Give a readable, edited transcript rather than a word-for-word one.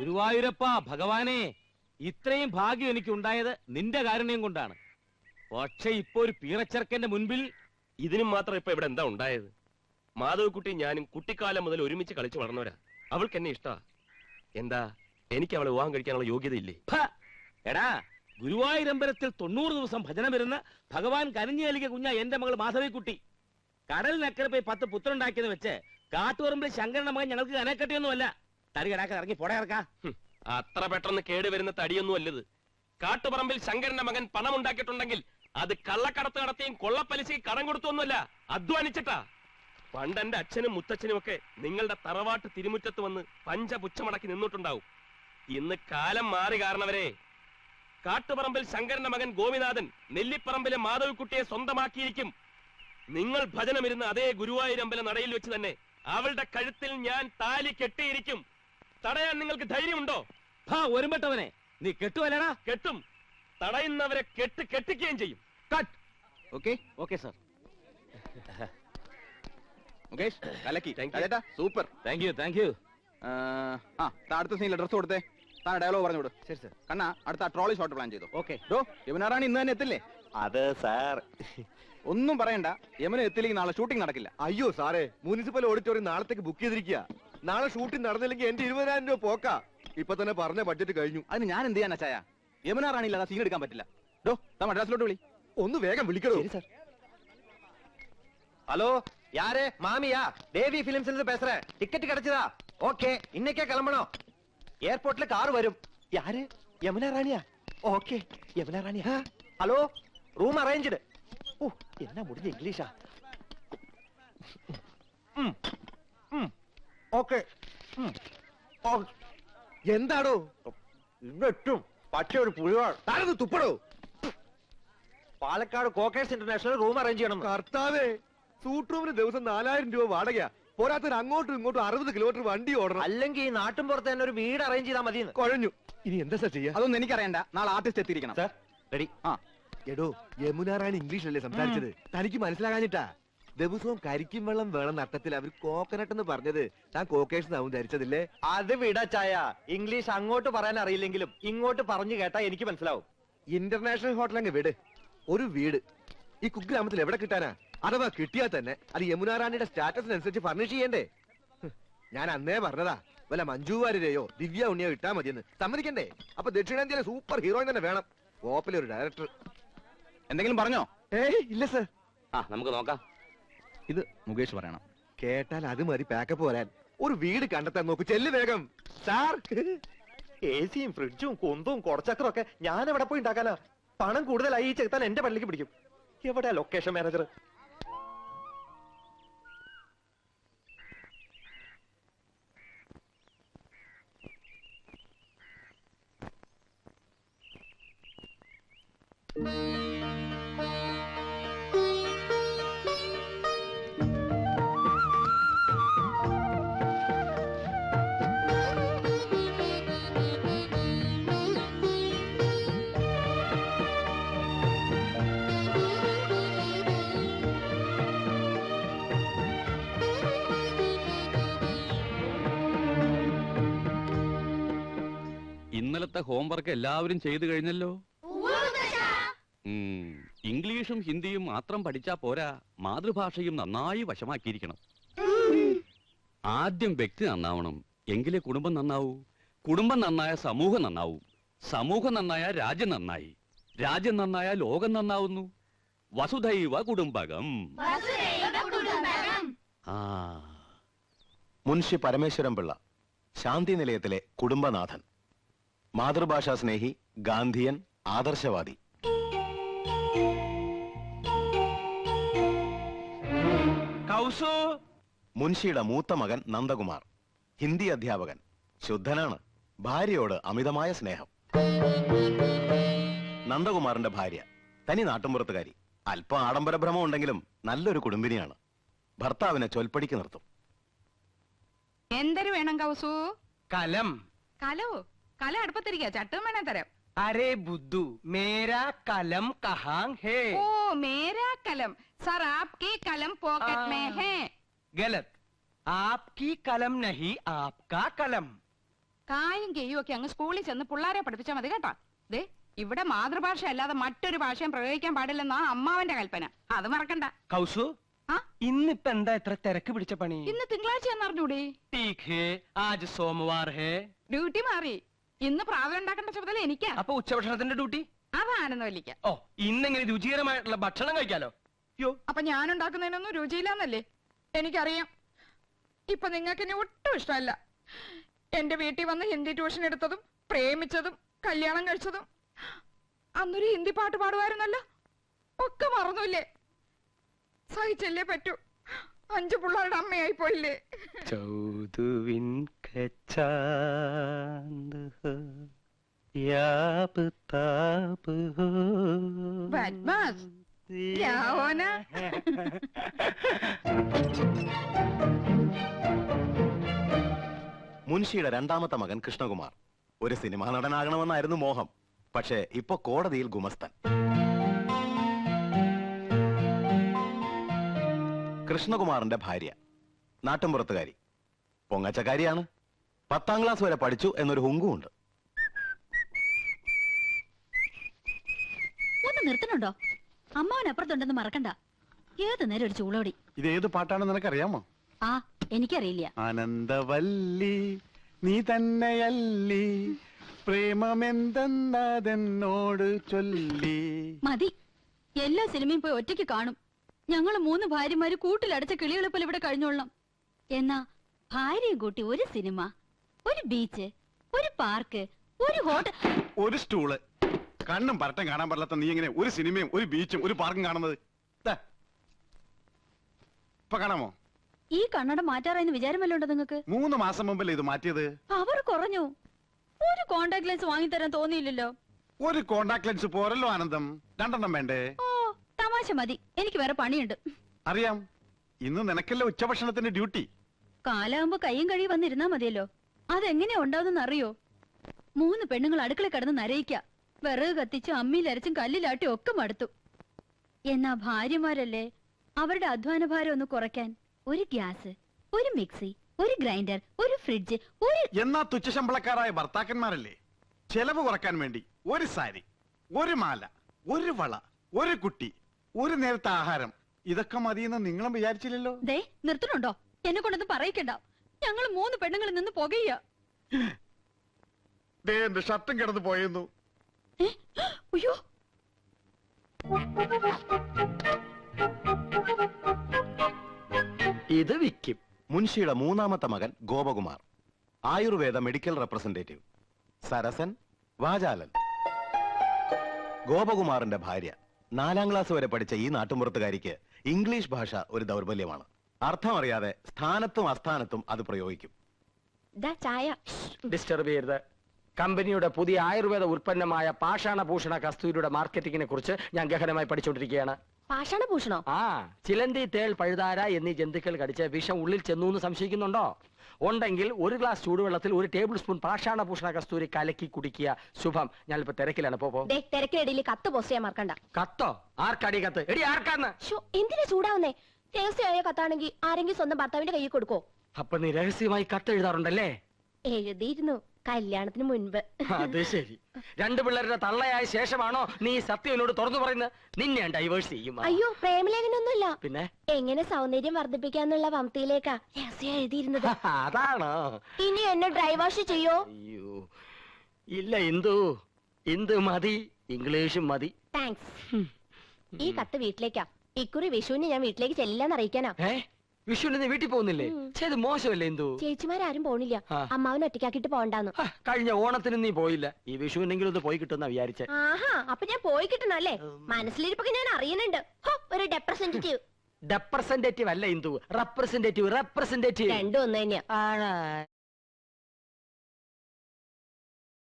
ഗുരുവായൂരപ്പ ഭഗവാനെ, ഇത്രയും ഭാഗ്യം എനിക്ക് ഉണ്ടായത് നിന്റെ കാരുണ്യം കൊണ്ടാണ്. പക്ഷെ ഇപ്പൊ ഒരു പീറച്ചെറുക്കന്റെ മുൻപിൽ ഇതിനും മാത്രം ഇപ്പൊ ഇവിടെ എന്താ ഉണ്ടായത്? മാധവക്കുട്ടി ഞാനും കുട്ടിക്കാലം മുതൽ ഒരുമിച്ച് കളിച്ചു വളർന്നവരാ. അവൾക്ക് എന്നെ ഇഷ്ടാ. എന്താ, എനിക്ക് അവളെ വിവാഹം കഴിക്കാനുള്ള യോഗ്യതയില്ലേ? എടാ, ഗുരുവായൂരമ്പലത്തിൽ 90 ദിവസം ഭജന വരുന്ന ഭഗവാൻ കനിഞ്ഞു നൽകിയ കുഞ്ഞ എന്റെ മകൾ മാധവിക്കുട്ടി. കടലിനക്കരെ പോയി 10 പുത്രനുണ്ടാക്കിയെന്ന് വെച്ച് കാട്ടുപറമ്പിൽ ശങ്കരന്റെ മകൻ ഞങ്ങൾക്ക് കനക്കെട്ടിയൊന്നുമല്ല. തടി കിടാക്കാൻ ഇറങ്ങി പോടെ ഇറക്കാ. അത്ര പെട്ടെന്ന് കേടുവരുന്ന തടിയൊന്നും അല്ലത്. കാട്ടുപറമ്പിൽ ശങ്കരന്റെ മകൻ പണം ഉണ്ടാക്കിയിട്ടുണ്ടെങ്കിൽ അത് കള്ളക്കടത്ത് നടത്തിയും കൊള്ളപ്പലിശയ്ക്ക് കടം കൊടുത്തൊന്നുമല്ല, അധ്വാനിച്ചിട്ടാ. പണ്ട് എന്റെ അച്ഛനും മുത്തച്ഛനും ഒക്കെ നിങ്ങളുടെ തറവാട്ട് തിരുമുറ്റത്ത് വന്ന് പഞ്ചപുച്ഛമടക്കി നിന്നിട്ടുണ്ടാവും. ഇന്ന് കാലം മാറി കാരണവരെ. കാട്ടുപറമ്പിൽ ശങ്കരന്റെ മകൻ ഗോപിനാഥൻ നെല്ലിപ്പറമ്പിലെ മാധവിക്കുട്ടിയെ സ്വന്തമാക്കിയിരിക്കും. നിങ്ങൾ ഭജനമിരുന്ന അതേ ഗുരുവായൂരമ്പല നടയിൽ വെച്ച് തന്നെ അവളുടെ കഴുത്തിൽ ഞാൻ താലി കെട്ടിയിരിക്കും. തടയാൻ നിങ്ങൾക്ക് ധൈര്യമുണ്ടോ? ഒരുമ്പെട്ടവനെ, നീ കെട്ടുവല്ലടാ? കെട്ടും. തടയുന്നവരെ കെട്ടിക്കുകയും ചെയ്യും. Okay sir. Super, thank you. അടുത്ത സീനിൽ ഡ്രസ് കൊടുത്തേ. താൻ ഡയലോഗ് പറഞ്ഞോട്. ശരി സർ. കണ്ണാ, അടുത്ത ട്രോളി ഷോട്ട് പ്ലാൻ ചെയ്തു. ഓക്കെ. യമുനാറാണി ഇന്ന് തന്നെ എത്തില്ലേ? അത് സാർ, ഒന്നും പറയണ്ട. യമന എത്തില്ലെങ്കിൽ നാളെ ഷൂട്ടിംഗ് നടക്കില്ല. അയ്യോ സാറേ, മുനിസിപ്പൽ ഓഡിറ്റോറിയം നാളത്തേക്ക് ബുക്ക് ചെയ്തിരിക്കുക. നാളെ ഷൂട്ടിംഗ് നടന്നില്ലെങ്കിൽ എന്റെ 20,000 രൂപ പോക്കാ. ഇപ്പൊ തന്നെ പറഞ്ഞ ബഡ്ജറ്റ് കഴിഞ്ഞു. അതിന് ഞാൻ എന്ത് ചെയ്യാനാ ചായ? യമുനാറാണി ഇല്ലാതെ സീൻ എടുക്കാൻ പറ്റില്ല. മദ്രാസിലോട്ട് വിളി. ഒന്ന് വേഗം വിളിക്കണോ? ஹலோ, யாரு? மாமியா? தேவி பிலிம்ஸ்ல இருந்து பேசுறேன். டிக்கெட் கிடைச்சதா? ஓகே, இன்னைக்கே கிளம்பணும். ஏர்போர்ட்ல கார் வரும். யாரு? யமுனா ராணியா? ஓகே, யமுனா ராணியா? Hello, room அரேഞ്ച്ഡ്. ஓ, என்ன முடிஞ்ச இங்கிலீஷா? ഓക്കെ. എന്താടോ ഇന്നെത്തും, പക്ഷെ ഒരു പുലിവാൾ. താനൊന്ന് തുപ്പടോ. പാലക്കാട് കോക്കേഴ്സ് ഇന്റർനാഷണൽ റൂം അറേഞ്ച് ചെയ്യണം. കർത്താവേ, സൂട്ട് റൂമിന് ദിവസം 4,000 രൂപ വാടകയാ. പോരാത്തൊരു അങ്ങോട്ടും ഇങ്ങോട്ടും 60 കിലോമീറ്റർ വണ്ടി ഓടണം. അല്ലെങ്കിൽ ഈ നാട്ടും പുറത്ത് തന്നെ ഒരു വീട് അറേഞ്ച് ചെയ്താൽ മതി. കുഴഞ്ഞു. ഇനി എന്താ സാർ ചെയ്യാ? അതൊന്നും എനിക്കറിയണ്ട. നാളെ ആർട്ടിസ്റ്റ് എത്തിയിരിക്കണം. Sir ready. എടോ, യമുന റാണി ഇംഗ്ലീഷല്ലേ സംസാരിച്ചത്? തനിക്ക് മനസ്സിലാകാഞ്ഞിട്ടാ. ദിവസവും കരിക്കും വെള്ളം വേണം നട്ടത്തിൽ അവർ കോക്കനട്ട് എന്ന് പറഞ്ഞത്. താൻ കോക്കേഴ്സ് ആവും ധരിച്ചതില്ലേ? അത് വിടച്ചായ. ഇംഗ്ലീഷ് അങ്ങോട്ട് പറയാൻ അറിയില്ലെങ്കിലും ഇങ്ങോട്ട് പറഞ്ഞു കേട്ടാ എനിക്ക് മനസ്സിലാവും. ഇന്റർനാഷണൽ ഹോട്ടൽ അങ്ങ് വിട്. ഒരു വീട് ഈ കുഗ്രാമത്തിൽ എവിടെ കിട്ടാനാ? അഥവാ കിട്ടിയാൽ തന്നെ അത് യമുന റാണിയുടെ സ്റ്റാറ്റസിനനുസരിച്ച് ഫർണിഷ് ചെയ്യണ്ടേ? ഞാൻ അന്നേ പറഞ്ഞതാ, വല്ല മഞ്ജു വാര്യരെയോ ദിവ്യ ഉണ്ണിയോ ഇട്ടാ മതിയെന്ന്. സമ്മതിക്കണ്ടേ? അപ്പൊ ദക്ഷിണേന്ത്യയിലെ സൂപ്പർ ഹീറോയിൻ തന്നെ വേണം. പോപ്പിലൊരു ഡയറക്ടർ. എന്തെങ്കിലും പറഞ്ഞോ? ഇല്ല സർ. നമുക്ക് നോക്കാം. ഇത് മുകേഷ് പറയണം. കേട്ടാൽ അത് മതി പാക്കപ്പ് വരാൻ. ഒരു വീട് കണ്ടെത്താൻ നോക്കൂ. ചെല്ല് വേഗം സാർ. എസിയും ഫ്രിഡ്ജും കുന്തവും കുറച്ചക്കറും ഒക്കെ ഞാൻ എവിടെ പോയി ഉണ്ടാക്കാനാ? പണം കൂടുതലായി ഈ ചെറുത്താൻ എന്റെ പള്ളിക്ക് പിടിക്കും. എവിടെയാ ലൊക്കേഷൻ മാനേജർ? ഇന്നലത്തെ ഹോംവർക്ക് എല്ലാവരും ചെയ്തു കഴിഞ്ഞല്ലോ. ഇംഗ്ലീഷും ഹിന്ദിയും മാത്രം പഠിച്ചാ പോരാ, മാതൃഭാഷയും നന്നായി വശമാക്കിയിരിക്കണം. ആദ്യം വ്യക്തി നന്നാവണം, എങ്കിലേ കുടുംബം നന്നാവൂ. കുടുംബം നന്നായ സമൂഹം നന്നാവൂ. സമൂഹം നന്നായ രാജ്യം നന്നായി. രാജ്യം നന്നായ ലോകം നന്നാവുന്നു. വസുധൈവ കുടുംബകം. മുൻഷി പരമേശ്വരൻ പിള്ള, ശാന്തി നിലയത്തിലെ കുടുംബനാഥൻ, മാതൃഭാഷാ സ്നേഹി, ഗാന്ധിയൻ, ആദർശവാദി. മുൻഷിയുടെ മൂത്ത മകൻ നന്ദകുമാർ, ഹിന്ദി അധ്യാപകൻ, ശുദ്ധനാണ്, ഭാര്യയോട് അമിതമായ സ്നേഹം. നന്ദകുമാറിന്റെ ഭാര്യ തനി നാട്ടുംപുറത്തുകാരി, അല്പം ആഡംബര ഭ്രമം ഉണ്ടെങ്കിലും നല്ലൊരു കുടുംബിനിയാണ്. ഭർത്താവിനെ ചൊൽപ്പടിക്ക് നിർത്തും. എന്തൊരു വേണം കൗസു? കലം. കലോ? കല അടുപ്പത്തിരിക്കാ, ചട്ടും വേണേ തരാം. अरे बुद्धू, मेरा कलम कहाँ है? ओ मेरा कलम सर, आपकी कलम पॉकेट में है. गलत, आपकी कलम नहीं, आपका कलम. കായും കെയ്യും ഒക്കെ അങ്ങ് സ്കൂളിൽ ചെന്ന് പിള്ളാരെ പഠിപ്പിച്ചാൽ മതി കേട്ടോ. ദേ ഇവിടെ മാതൃഭാഷ അല്ലാതെ മറ്റൊരു ഭാഷയും പ്രയോഗിക്കാൻ പാടില്ലെന്നാ അമ്മാവന്റെ കൽപ്പന. അത് മറക്കണ്ട. കൗസു ആ? ഇന്നിപ്പ എന്താ ഇത്ര തിരക്ക് പിടിച്ച പണി? ഇന്ന് തിങ്കളാഴ്ച എന്നറിഞ്ഞൂടി? ठीक है, आज सोमवार है. ഡ്യൂട്ടി മാറി. ഇന്ന് പ്രാതൽ ഉണ്ടാക്കേണ്ട ചുമതല എനിക്കാ. അപ്പൊ ഉച്ചഭക്ഷണത്തിന്റെ ഡ്യൂട്ടി? അതാണെന്നല്ലിക്ക. ഓ, ഇന്നെങ്ങനെ രുചികരമായിട്ടുള്ള ഭക്ഷണം കഴിക്കാലോ. യോ, അപ്പൊ ഞാൻ ഉണ്ടാക്കുന്നതിനൊന്നും രുചിയില്ലാന്നല്ലേ? എനിക്കറിയാം. ഇപ്പൊ നിങ്ങൾക്ക് എന്നെ ഒട്ടും ഇഷ്ടമല്ല. എന്റെ വീട്ടിൽ വന്ന് ഹിന്ദി ട്യൂഷൻ എടുത്തതും പ്രേമിച്ചതും കല്യാണം കഴിച്ചതും അന്നൊരു ഹിന്ദി പാട്ട് പാടുമായിരുന്നല്ലോ, ഒക്കെ മറന്നില്ലേ? സഹിച്ചല്ലേ പറ്റൂ. 5 പിള്ളേരുടെ അമ്മയായി പോയില്ലേ? ചൗദുവിൻ കച്ചാന്ത് ഹോ, യാബ് താബ് ഹോ. ബദ്മാസ്. യാവോന. മുൻഷിയുടെ രണ്ടാമത്തെ മകൻ കൃഷ്ണകുമാർ ഒരു സിനിമാ നടനാകണമെന്നായിരുന്നു മോഹം. പക്ഷേ ഇപ്പൊ കോടതിയിൽ ഗുമസ്തൻ. കൃഷ്ണകുമാറിന്റെ ഭാര്യ നാട്ടുംപുറത്തുകാരി, പൊങ്ങച്ചക്കാരിയാണ്. 10ാം ക്ലാസ് വരെ പഠിച്ചു എന്നൊരു ഹുങ്കുമുണ്ട്. ഒന്ന് നിർത്തണുണ്ടോ? അമ്മാവൻ അപ്പുറത്തുണ്ടെന്ന് മറക്കണ്ട. ഏത് നേരം ഒരു ചൂളോടി. ഇത് ഏത് പാട്ടാണെന്ന് നിനക്കറിയാമോ? ആ, എനിക്കറിയില്ല. ആനന്ദവല്ലി നീ തന്നെയല്ലി പ്രേമമെന്തെന്നതെന്നോട് ചൊല്ലി. മതി. എല്ലാ സിനിമയും പോയി ഒറ്റയ്ക്ക് കാണും. ഞങ്ങള് 3 ഭാര്യമാര് കൂട്ടിലടച്ച കിളികളെ പോലെ ഇവിടെ കഴിഞ്ഞോളണം. എന്നാ ഭാര്യയും കൂട്ടി ഒരു സിനിമ, ഒരു ബീച്ച്, ഒരു പാർക്ക്, ഒരു ഹോട്ടൽ. ഒരു സ്റ്റൂള്. കണ്ണും പരട്ടം കാണാൻ പാടില്ലാത്ത നീ എങ്ങനെ ഒരു സിനിമയും ഒരു ബീച്ചും ഒരു പാർക്കും കാണുന്നത്? ഇപ്പൊ കാണാമോ? ഈ കണ്ണട മാറ്റാറായെന്ന് വിചാരമല്ലോ ഉണ്ടോ നിങ്ങൾക്ക്? 3 മാസം മുമ്പല്ലേ ഇത് മാറ്റിയത്? അവർ കുറഞ്ഞു. ഒരു കോണ്ടാക്ട് ലെൻസ് വാങ്ങിത്തരാൻ തോന്നിയില്ലല്ലോ. ഒരു കോണ്ടാക്ട് ലെൻസ് പോരല്ലോ ആനന്ദം, 2 വേണ്ടേ? ഓ, തമാശ മതി. എനിക്ക് വേറെ പണിയുണ്ട്. അറിയാം, ഇന്ന് നിനക്കല്ലേ ഉച്ചഭക്ഷണത്തിന്റെ ഡ്യൂട്ടി. കാലാകുമ്പോ കയ്യും കഴിയും വന്നിരുന്നാ മതിയല്ലോ. അതെങ്ങനെയാ ഉണ്ടാവുന്ന അറിയോ? 3 പെണ്ണുങ്ങൾ അടുക്കള കിടന്ന് നരയിക്ക. വിറക് കത്തിച്ചും അമ്മിയിലരച്ചും കല്ലിലാട്ടി ഒക്കെ മടുത്തു. എന്നാ ഭാര്യമാരല്ലേ, അവരുടെ അധ്വാന ഭാരം ഒന്ന് കുറയ്ക്കാൻ ഒരു ഗ്യാസ്, ഒരു മിക്സി, ഒരു ഗ്രൈൻഡർ, ഒരു ഫ്രിഡ്ജ്, ഒരു... എന്നാ തുച്ഛശമ്പളക്കാരായ ഭർത്താക്കന്മാരല്ലേ ചെലവ് കുറക്കാൻ വേണ്ടി ഒരു സാരി, ഒരു മാല, ഒരു വള, ഒരു കുട്ടി, ഒരു നേരത്തെ ആഹാരം, ഇതൊക്കെ മതിയെന്ന് നിങ്ങളും വിചാരിച്ചില്ലല്ലോ. ദേ നിർത്തണുണ്ടോ? എന്നെ കൊണ്ടൊന്നും പറയിക്കണ്ട. ഞങ്ങൾ 3 പെണ്ണുങ്ങളിൽ നിന്ന് പുകയ്യ. എന്റെ ഷർട്ടും കിടന്നു പോയിരുന്നു. അയ്യോ, ഇത് വിക്കും. മുൻഷിയുടെ 3ാമത്തെ മകൻ ഗോപകുമാർ, ആയുർവേദ മെഡിക്കൽ റെപ്രസെന്റേറ്റീവ്. സരസൻ, വാചാലൻ. ഗോപകുമാറിന്റെ ഭാര്യ 4ാം ക്ലാസ് വരെ പഠിച്ച ഈ നാട്ടുമ്പുറത്തുകാരിക്ക് ഇംഗ്ലീഷ് ഭാഷ ഒരു ദൗർബല്യമാണ്. അർത്ഥമറിയാതെ സ്ഥാനത്തും അസ്ഥാനത്തും അത് പ്രയോഗിക്കും. ചായ ഡിസ്റ്റർബ് ചെയ്യരുത്. കമ്പനിയുടെ പുതിയ ആയുർവേദ ഉൽപ്പന്നമായ പാഷാണഭൂഷണ കസ്തൂരിയുടെ മാർക്കറ്റിംഗിനെ കുറിച്ച് ഞാൻ ഗഹനമായി പഠിച്ചുകൊണ്ടിരിക്കുകയാണ്. പാഷാണഭൂഷണോ? ആ, ചിലന്തി, തേൾ, പഴുതാര എന്നീ ജന്തുക്കൾ കടിച്ച് വിഷം ഉള്ളിൽ ചെന്നു എന്ന് സംശയിക്കുന്നുണ്ടോ? ഉണ്ടെങ്കിൽ 1 ഗ്ലാസ് ചൂടുവെള്ളത്തിൽ 1 ടേബിൾ സ്പൂൺ പാഷാണഭൂഷണ കസ്തൂരി കലക്കി കുടിക്കുക. ശുഭം. ഞാനിപ്പോ തിരക്കിലാണ്. പോ. തിരക്കിനിടയിൽ കത്ത് പോസ്റ്റ് ചെയ്യാൻ മറക്കണ്ട. കത്തോ? ആർക്കടി കത്ത്? എടി ആർക്കാന്ന്? എന്തിനാ ചൂടാവുന്നേ? രഹസ്യമായ കത്താണെങ്കിൽ ആരെങ്കിലും സ്വന്തം ഭർത്താവിന്റെ കയ്യിൽ കൊടുക്കോ? അപ്പൊ നീ രഹസ്യമായി കത്ത് എഴുതാറുണ്ടല്ലേ? എഴുതിയിരുന്നു, കല്യാണത്തിന് മുൻപ്. അത് ശരി. 2 പിള്ളേരുടെ തള്ളയായ ശേഷമാണോ നീ സത്യം എന്നോട് തുറന്നു പറയുന്നത്? നിന്നെ ഞാൻ ഡൈവേഴ്സ് ചെയ്യും. അയ്യോ, പ്രേമലേഖനൊന്നുമില്ല. പിന്നെ എങ്ങനെ സൗന്ദര്യം വർദ്ധിപ്പിക്കാന്നുള്ള വംതിയിലേക്കാ രഹസ്യം എഴുതിയിരുന്നത്. അതാണോ? ഇനി എന്നെ ഡ്രൈവാഷ് ചെയ്യോ? അയ്യോ ഇല്ല ഇന്ദു മതി, ഇംഗ്ലീഷും മതി. താങ്ക്സ്. ഈ കത്ത് വീട്ടിലേക്കാ. ഇക്കുറി വിഷുവിന് ഞാൻ വീട്ടിലേക്ക് ചെല്ലാന്ന് അറിയിക്കാനാ. വിഷുവിന് നീ വീട്ടിൽ പോകുന്നില്ലേ? ചെയ്ത് മോശമല്ലേ ഇന്ദു? ചേച്ചിമാരും പോണില്ല. അമ്മാവൻ ഒറ്റയ്ക്കാക്കിട്ട് പോണ്ടാന്ന്. കഴിഞ്ഞ ഓണത്തിന് നീ പോയില്ല. ഈ വിഷുവിനെങ്കിലും ഒന്ന് പോയി കിട്ടുന്ന വിചാരിച്ചേ. ആഹാ, അപ്പൊ ഞാൻ പോയി കിട്ടണല്ലേ? മനസ്സിലിരിപ്പൊക്കെ ഞാൻ അറിയുന്നുണ്ട്. ഒരു റെപ്രസെന്റേറ്റീവ്. റെപ്രസെന്റേറ്റീവ് അല്ല ഇന്ദു, റെപ്രസെന്റേറ്റീവ്. രണ്ടും ഒന്ന് തന്നെയാ. ആണാ?